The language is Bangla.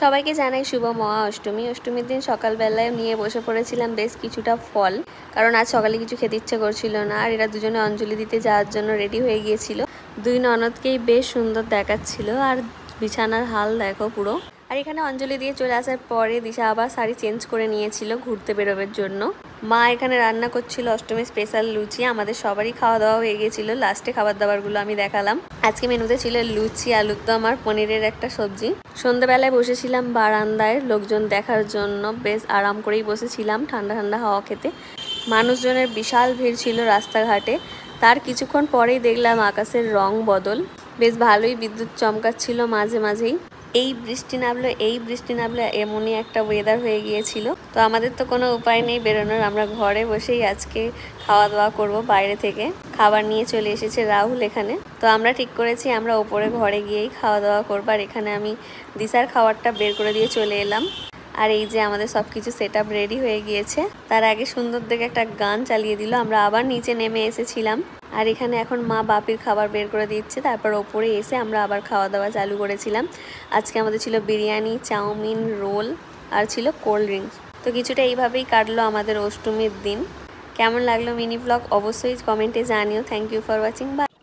সবাইকে জানাই শুভ মহা অষ্টমী। অষ্টমীর দিন সকালবেলায় নিয়ে বসে পড়েছিলাম বেশ কিছুটা ফল, কারণ আজ সকালে কিছু খেতে ইচ্ছে করছিল না। আর এরা দুজনে অঞ্জলি দিতে যাওয়ার জন্য রেডি হয়ে গিয়েছিল। দুই ননদকেই বেশ সুন্দর দেখাচ্ছিল। আর বিছানার হাল দেখো পুরো। আর এখানে অঞ্জলি দিয়ে চলে আসার পরে দিশা আবার শাড়ি চেঞ্জ করে নিয়েছিল ঘুরতে বেরোবার জন্য। মা এখানে রান্না করছিল অষ্টমী স্পেশাল লুচি। আমাদের সবারই খাওয়া দাওয়া হয়ে গিয়েছিল। লাস্টে খাবার দাবারগুলো আমি দেখালাম। আজকে মেনুতে ছিল লুচি, আলুর দম আর পনিরের একটা সবজি। সন্ধ্যাবেলায় বসেছিলাম বারান্দায় লোকজন দেখার জন্য। বেশ আরাম করেই বসেছিলাম ঠান্ডা ঠান্ডা হাওয়া খেতে। মানুষজনের বিশাল ভিড় ছিল রাস্তাঘাটে। তার কিছুক্ষণ পরেই দেখলাম আকাশের রং বদল। বেশ ভালোই বিদ্যুৎ চমকাচ্ছিল মাঝে মাঝেই। এই বৃষ্টি নামলো এমনই একটা ওয়েদার হয়ে গিয়েছিল। তো আমাদের তো কোনো উপায় নেই বেরোনোর, আমরা ঘরে বসেই আজকে খাওয়া দাওয়া করব। বাইরে থেকে খাবার নিয়ে চলে এসেছে রাহুল এখানে। তো আমরা ঠিক করেছি আমরা ওপরে ঘরে গিয়েই খাওয়া দাওয়া করবো। আর এখানে আমি দিশার খাবারটা বের করে দিয়ে চলে এলাম। আর এই যে আমাদের সব কিছু সেট আপ রেডি হয়ে গিয়েছে। তার আগে সুন্দর দেখে একটা গান চালিয়ে দিল। আমরা আবার নিচে নেমে এসেছিলাম। আর এখানে এখন মা বাপির খাবার বের করে দিচ্ছে। তারপর ওপরে এসে আমরা আবার খাওয়া দাওয়া চালু করেছিলাম। আজকে আমাদের ছিল বিরিয়ানি, চাউমিন, রোল আর ছিল কোল্ড ড্রিঙ্কস। তো কিছুটা এইভাবেই কাটলো আমাদের অষ্টমীর দিন। কেমন লাগলো মিনি ব্লগ অবশ্যই কমেন্টে জানিও। Thank you for watching. By.